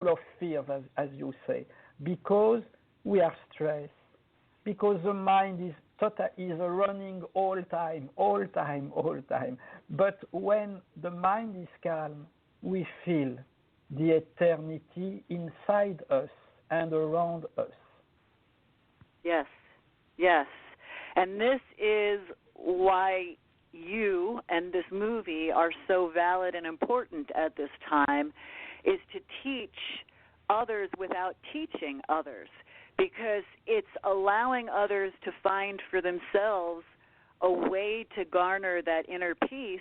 of fears, as you say, because we are stressed, because the mind is running all time. But when the mind is calm, we feel the eternity inside us and around us. Yes, yes. And this is why you and this movie are so valid and important at this time, is to teach others without teaching others, because it's allowing others to find for themselves a way to garner that inner peace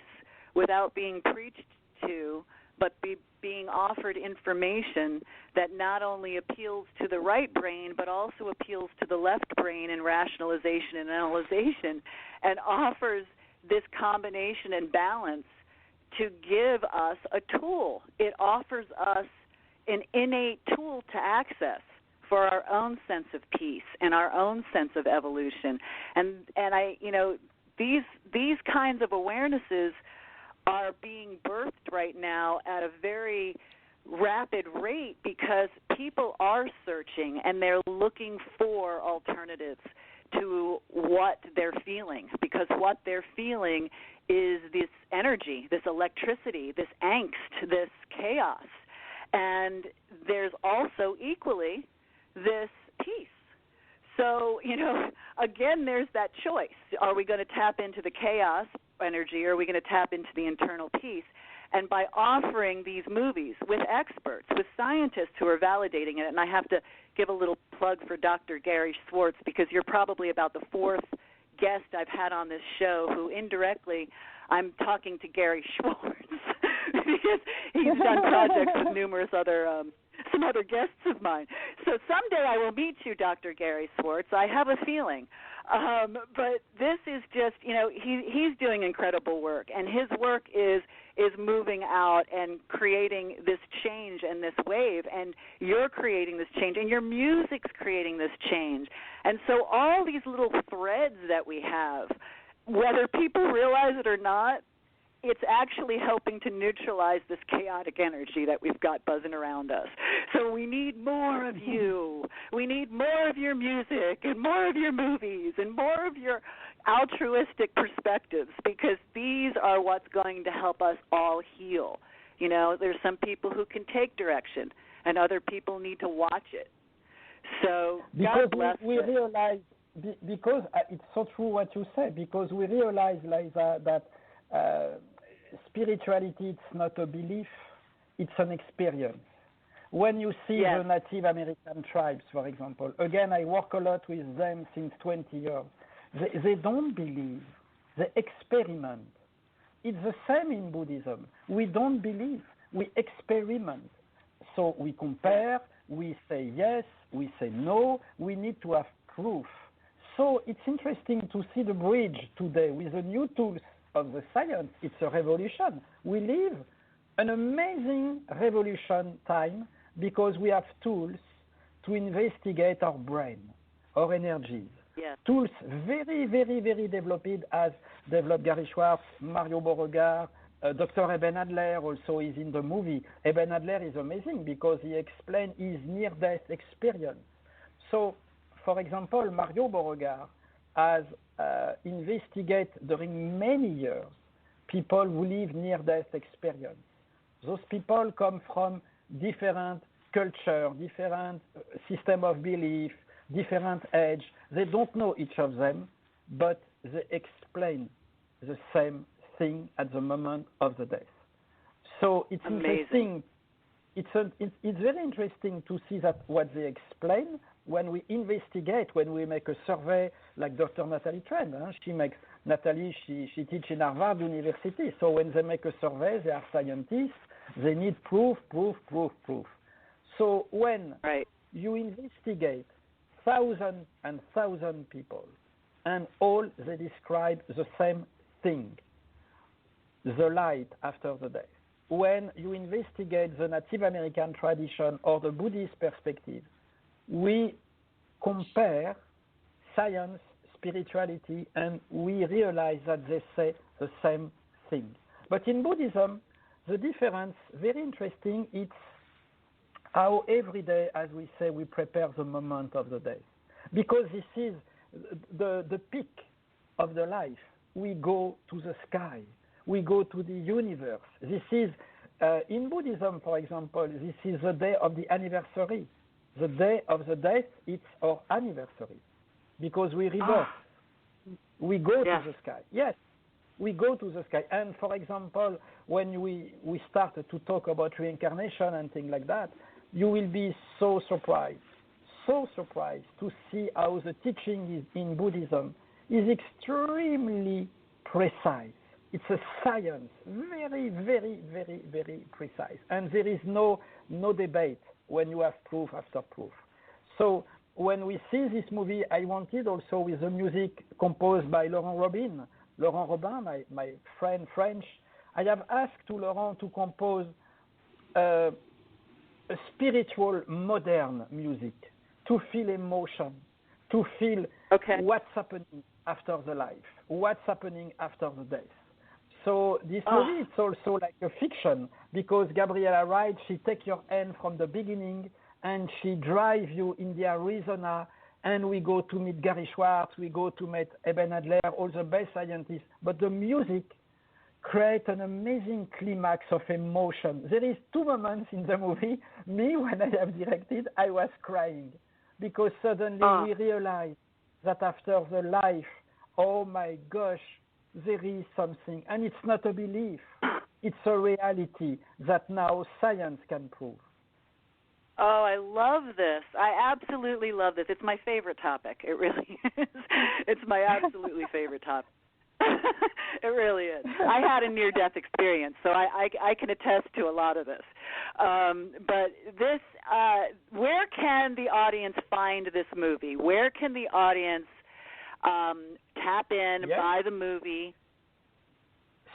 without being preached to, but being offered information that not only appeals to the right brain, but also appeals to the left brain in rationalization and analyzation, and offers this combination and balance to give us a tool. It offers us an innate tool to access for our own sense of peace and our own sense of evolution. And I, these kinds of awarenesses are being birthed right now at a very rapid rate, because people are searching and they're looking for alternatives to what they're feeling, because what they're feeling is this energy, this electricity, this angst, this chaos. And there's also equally this peace. So, again, there's that choice. Are we going to tap into the chaos energy, or are we going to tap into the internal peace? And by offering these movies with experts, with scientists who are validating it, and I have to give a little plug for Dr. Gary Schwartz, because you're probably about the fourth guest I've had on this show who indirectly I'm talking to Gary Schwartz because he's done projects with numerous other some other guests of mine. So someday I will meet you, Dr. Gary Schwartz. I have a feeling. But this is just, he's doing incredible work, and his work is moving out and creating this change and this wave, and you're creating this change, and your music's creating this change. And so all these little threads that we have, whether people realize it or not, it's actually helping to neutralize this chaotic energy that we've got buzzing around us. So we need more of you. We need more of your music and more of your movies and more of your altruistic perspectives, because these are what's going to help us all heal. There's some people who can take direction, and other people need to watch it. So God bless us. We realize, because it's so true what you said, because we realize, Liza, that spirituality, it's not a belief, it's an experience. When you see the Native American tribes, for example, again, I work a lot with them since 20 years. They don't believe, they experiment. It's the same in Buddhism. We don't believe, we experiment. So we compare, we say yes, we say no, we need to have proof. So it's interesting to see the bridge today with the new tools of the science. It's a revolution. We live an amazing revolution time because we have tools to investigate our brain, our energies. Yes. Tools very, very, very developed, as developed Gary Schwartz, Mario Beauregard, Dr. Eben Adler also is in the movie. Eben Adler is amazing because he explained his near-death experience. So, for example, Mario Beauregard has investigated during many years people who live near-death experience. Those people come from different culture, different system of belief, different age. They don't know each of them, but they explain the same thing at the moment of the death. So it's amazing. Interesting. It's very interesting to see that what they explain when we investigate, when we make a survey, like Dr. Natalie Trend. She teaches in Harvard University. So when they make a survey, they are scientists. They need proof. So when you investigate thousands and thousands of people, and all they describe the same thing, the light after the death. When you investigate the Native American tradition or the Buddhist perspective, we compare science, spirituality, and we realize that they say the same thing. But in Buddhism, the difference, very interesting, it's how every day, as we say, we prepare the moment of the day. Because this is the peak of the life. We go to the sky. We go to the universe. This is, in Buddhism, for example, this is the day of the anniversary. The day of the death, it's our anniversary. Because we rebirth. We go to the sky. Yes, we go to the sky. And for example, when we started to talk about reincarnation and things like that, you will be so surprised to see how the teaching in Buddhism is extremely precise. It's a science, very, very, very, very precise. And there is no debate when you have proof after proof. So when we see this movie, I wanted also with the music composed by Laurent Robin, my friend French, I have asked to Laurent to compose a spiritual modern music, to feel emotion, to feel what's happening after the life, what's happening after the death. So this movie is also like a fiction because Gabriella Wright, she takes your hand from the beginning and she drives you in the Arizona, and we go to meet Gary Schwartz, we go to meet Eben Adler, all the best scientists. But the music creates an amazing climax of emotion. There is 2 moments in the movie. Me, when I have directed, I was crying because suddenly we realize that after the life, oh my gosh, there is something. And it's not a belief. It's a reality that now science can prove. Oh, I love this. I absolutely love this. It's my favorite topic. It really is. It's my absolutely favorite topic. It really is. I had a near-death experience, so I can attest to a lot of this. But this, where can the audience find this movie? Where can the audience tap in, buy the movie?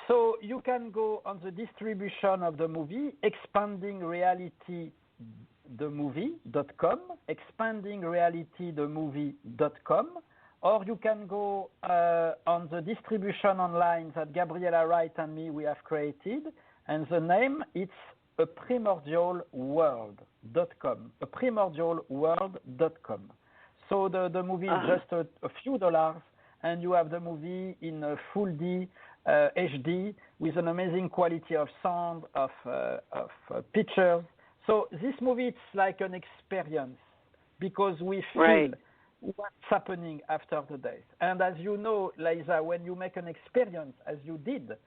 So you can go on the distribution of the movie, expandingrealitythemovie.com, expandingrealitythemovie.com, or you can go on the distribution online that Gabriella Wright and me, we have created, and the name, it's aprimordialworld.com, aprimordialworld.com. So the movie is just a few dollars, and you have the movie in full D, HD, with an amazing quality of sound, of pictures. So this movie, it's like an experience because we feel what's happening after the death. And as you know, Liza, when you make an experience, as you did,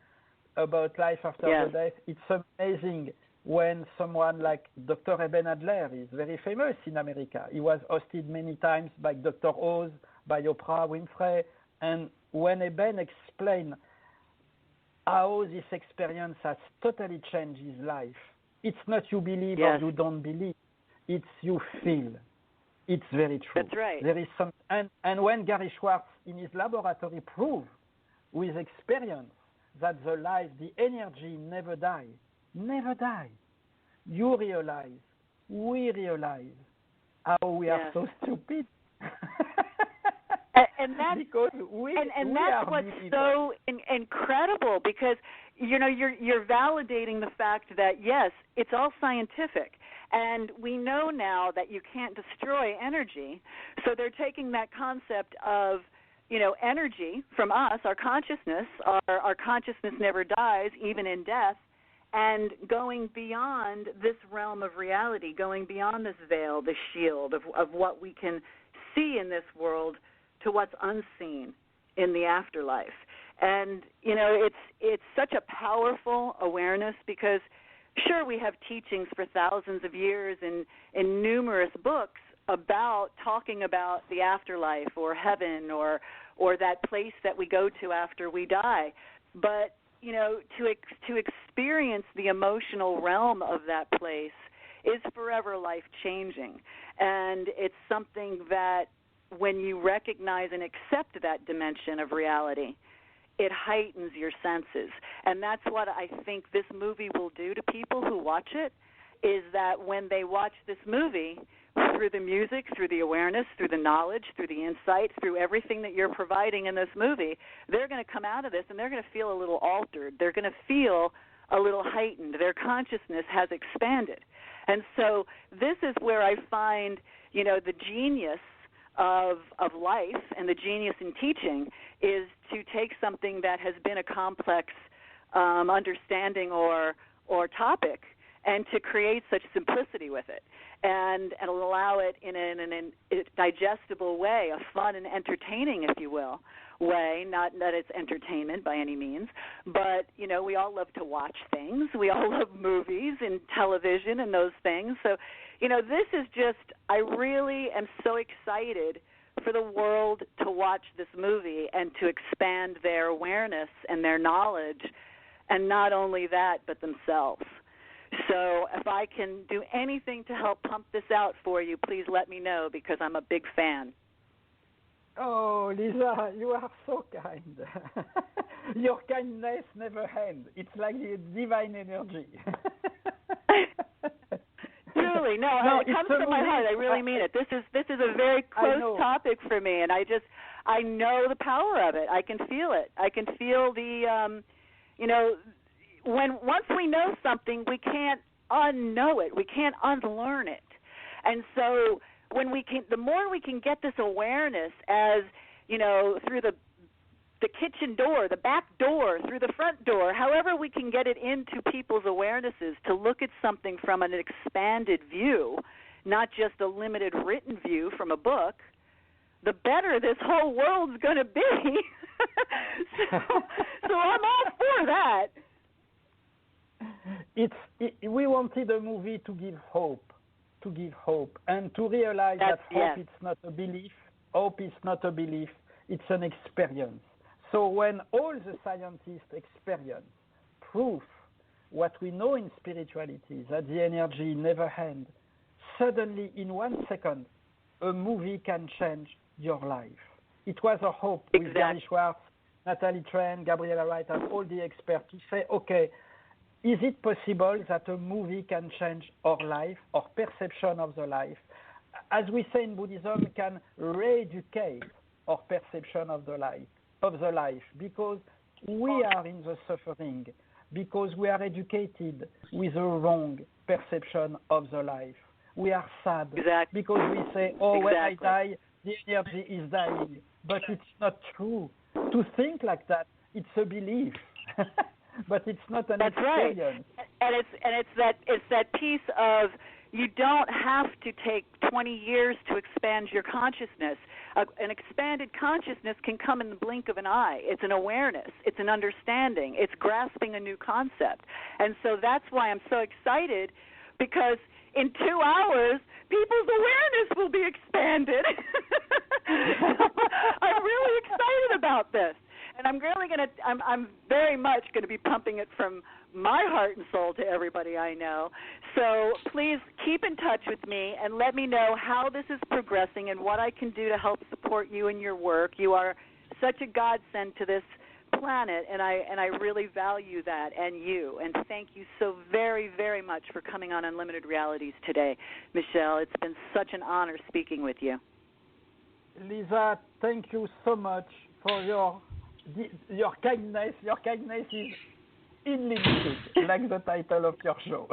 about life after the death, it's amazing when someone like Dr. Eben Adler is very famous in America. He was hosted many times by Dr. Oz, by Oprah Winfrey, and when Eben explained how this experience has totally changed his life, it's not you believe or you don't believe, it's you feel. It's very true. That's right. There is some, and when Gary Schwartz in his laboratory proved with experience that the life, the energy never die, you realize, we realize how we are so stupid. And that's because that's what's so incredible because you're validating the fact that yes, it's all scientific, and we know now that you can't destroy energy. So they're taking that concept of energy from us, our consciousness. Our consciousness never dies, even in death, and going beyond this realm of reality, going beyond this veil, this shield of what we can see in this world to what's unseen in the afterlife. And it's such a powerful awareness because sure, we have teachings for thousands of years in numerous books about talking about the afterlife or heaven or that place that we go to after we die, but to experience the emotional realm of that place is forever life changing, and it's something that when you recognize and accept that dimension of reality, it heightens your senses. And that's what I think this movie will do to people who watch it, is that when they watch this movie, through the music, through the awareness, through the knowledge, through the insight, through everything that you're providing in this movie, they're going to come out of this and they're going to feel a little altered. They're going to feel a little heightened. Their consciousness has expanded. And so this is where I find, the genius of life and the genius in teaching is to take something that has been a complex understanding or topic and to create such simplicity with it and allow it in a digestible way, a fun and entertaining, if you will, way. Not that it's entertainment by any means, but, we all love to watch things. We all love movies and television and those things. So, this is just, I really am so excited for the world to watch this movie and to expand their awareness and their knowledge, and not only that, but themselves. So if I can do anything to help pump this out for you, please let me know, because I'm a big fan. Oh, Lisa, you are so kind. Your kindness never ends. It's like the divine energy. Truly, no, it comes from my heart. I really mean it. This is a very close topic for me, and I know the power of it. I can feel it. I can feel the, once we know something, we can't unknow it. We can't unlearn it. And so the more we can get this awareness as, through the kitchen door, the back door, through the front door, however we can get it into people's awarenesses to look at something from an expanded view, not just a limited written view from a book, the better this whole world's going to be. so I'm all for that. We wanted a movie to give hope, and to realize that hope is not a belief. Hope is not a belief. It's an experience. So when all the scientists experience, proof what we know in spirituality, that the energy never ends, suddenly in 1 second, a movie can change your life. It was a hope with Gary Schwartz, Natalie Tran, Gabriela Wright, and all the experts to say, okay, is it possible that a movie can change our life, our perception of the life? As we say in Buddhism, can re-educate our perception of the life, because we are in the suffering, because we are educated with a wrong perception of the life. We are sad because we say, when I die, the energy is dying. But it's not true. To think like that, it's a belief. But it's not an experience. Right. And it's that piece of, you don't have to take 20 years to expand your consciousness. An expanded consciousness can come in the blink of an eye. It's an awareness. It's an understanding. It's grasping a new concept. And so that's why I'm so excited, because in 2 hours, people's awareness will be expanded. I'm really excited about this. And I'm very much going to be pumping it from my heart and soul to everybody I know. So please keep in touch with me and let me know how this is progressing and what I can do to help support you in your work. You are such a godsend to this planet, and I really value that, and you. And thank you so very, very much for coming on Unlimited Realities today, Michelle. It's been such an honor speaking with you. Lisa, thank you so much for your kindness. Your kindness is unlimited, like the title of your show.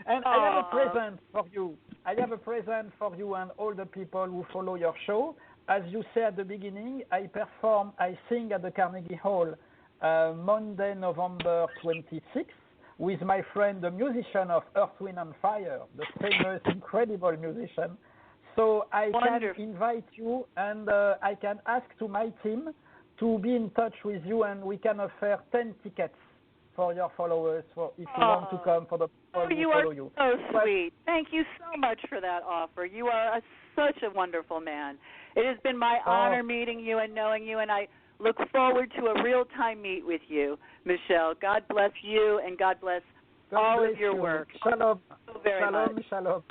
And I have a present for you. I have a present for you and all the people who follow your show. As you said at the beginning, I sing at the Carnegie Hall Monday, November 26th, with my friend, the musician of Earth, Wind and Fire, the famous, incredible musician. So I can invite you, and I can ask to my team to be in touch with you, and we can offer 10 tickets for your followers, for if you want to come, for the people who follow you. You are so sweet. Thank you so much for that offer. You are such a wonderful man. It has been my honor meeting you and knowing you, and I look forward to a real-time meet with you, Michelle. God bless you, and God bless all of your work. Shalom. So very much. Shalom.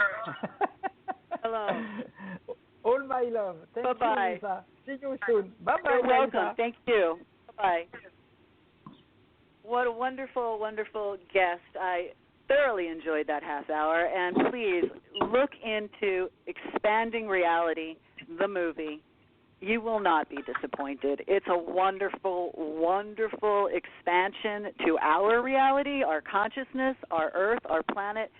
Shalom. All my love. Thank Bye-bye. you, Lisa. See you soon. Bye-bye, You're welcome. Lisa. Thank you. Bye-bye. What a wonderful, wonderful guest. I thoroughly enjoyed that half hour. And please look into Expanding Reality, the movie. You will not be disappointed. It's a wonderful, wonderful expansion to our reality, our consciousness, our Earth, our planet.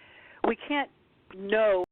we can't know